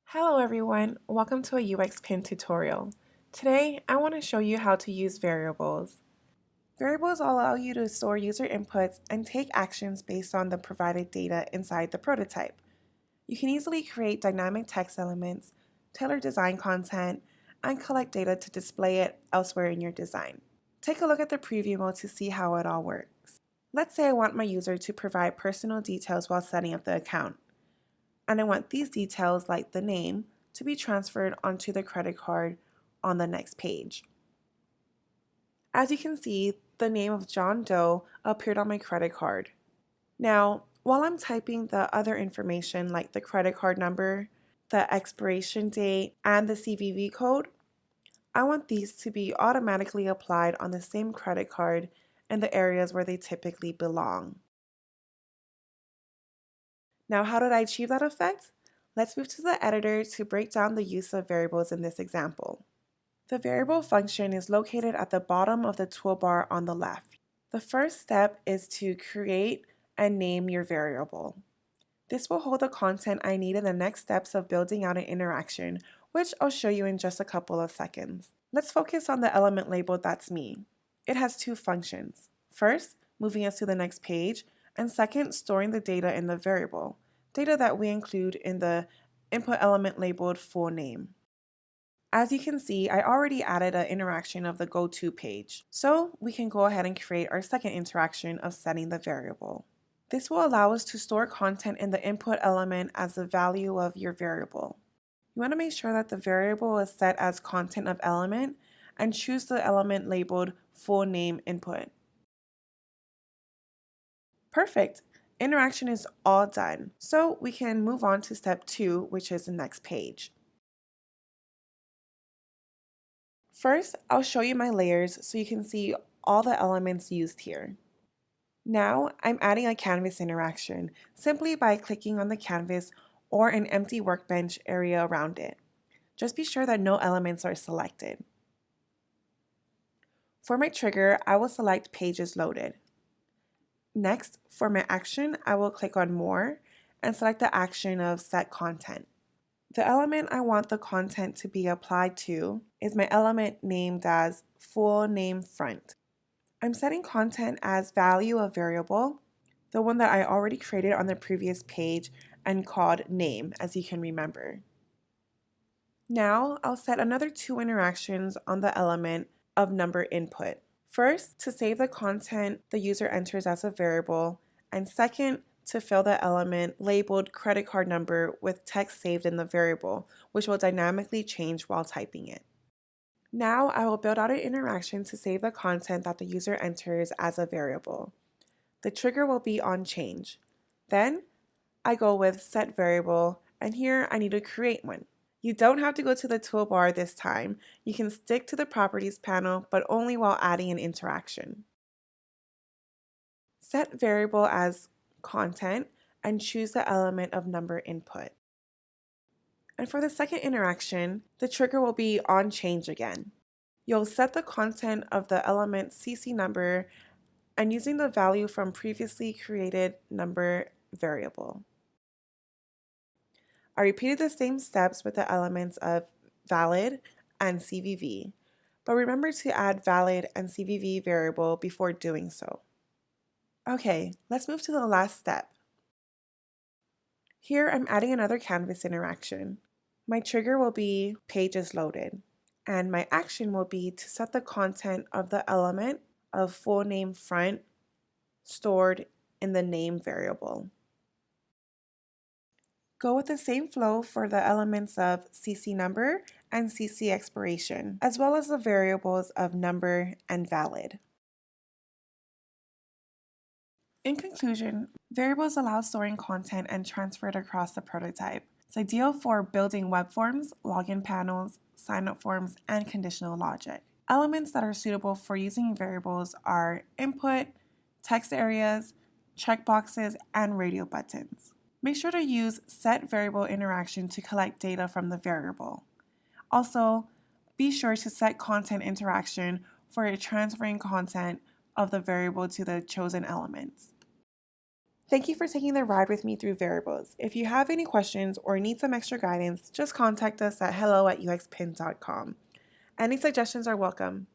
Hello everyone, welcome to a UXPin tutorial. Today, I want to show you how to use variables. Variables allow you to store user inputs and take actions based on the provided data inside the prototype. You can easily create dynamic text elements, tailor design content, and collect data to display it elsewhere in your design. Take a look at the preview mode to see how it all works. Let's say I want my user to provide personal details while setting up the account, and I want these details, like the name, to be transferred onto the credit card on the next page. As you can see, the name of John Doe appeared on my credit card. Now, while I'm typing the other information like the credit card number, the expiration date, and the CVV code, I want these to be automatically applied on the same credit card in the areas where they typically belong. Now, how did I achieve that effect? Let's move to the editor to break down the use of variables in this example. The variable function is located at the bottom of the toolbar on the left. The first step is to create and name your variable. This will hold the content I need in the next steps of building out an interaction, which I'll show you in just a couple of seconds. Let's focus on the element labeled "That's me." It has two functions. First, moving us to the next page, and second, storing the data in the variable, data that we include in the input element labeled "full name." As you can see, I already added an interaction of the Go To page, so we can go ahead and create our second interaction of setting the variable. This will allow us to store content in the input element as the value of your variable. You want to make sure that the variable is set as content of element and choose the element labeled "full name" input. Perfect! Interaction is all done, so we can move on to step 2, which is the next page. First, I'll show you my layers so you can see all the elements used here. Now, I'm adding a canvas interaction simply by clicking on the canvas or an empty workbench area around it. Just be sure that no elements are selected. For my trigger, I will select Pages Loaded. Next, for my action, I will click on More and select the action of Set Content. The element I want the content to be applied to is my element named as "full name front." I'm setting content as value of variable, the one that I already created on the previous page and called name, as you can remember. Now, I'll set another 2 interactions on the element of number input. First, to save the content the user enters as a variable, and second, to fill the element labeled credit card number with text saved in the variable, which will dynamically change while typing it. Now, I will build out an interaction to save the content that the user enters as a variable. The trigger will be on change. Then, I go with set variable, and here I need to create one. You don't have to go to the toolbar this time. You can stick to the Properties panel, but only while adding an interaction. Set variable as content and choose the element of number input. And for the second interaction, the trigger will be on change again. You'll set the content of the element CC number and using the value from previously created number variable. I repeated the same steps with the elements of valid and CVV, but remember to add valid and CVV variable before doing so. Okay, let's move to the last step. Here I'm adding another canvas interaction. My trigger will be Pages Loaded, and my action will be to set the content of the element of full name front stored in the name variable. Go with the same flow for the elements of CC number and CC expiration, as well as the variables of number and valid. In conclusion, variables allow storing content and transfer it across the prototype. It's ideal for building web forms, login panels, sign-up forms, and conditional logic. Elements that are suitable for using variables are input, text areas, checkboxes, and radio buttons. Make sure to use set variable interaction to collect data from the variable. Also, be sure to set content interaction for transferring content of the variable to the chosen elements. Thank you for taking the ride with me through variables. If you have any questions or need some extra guidance, just contact us at hello@uxpin.com. Any suggestions are welcome.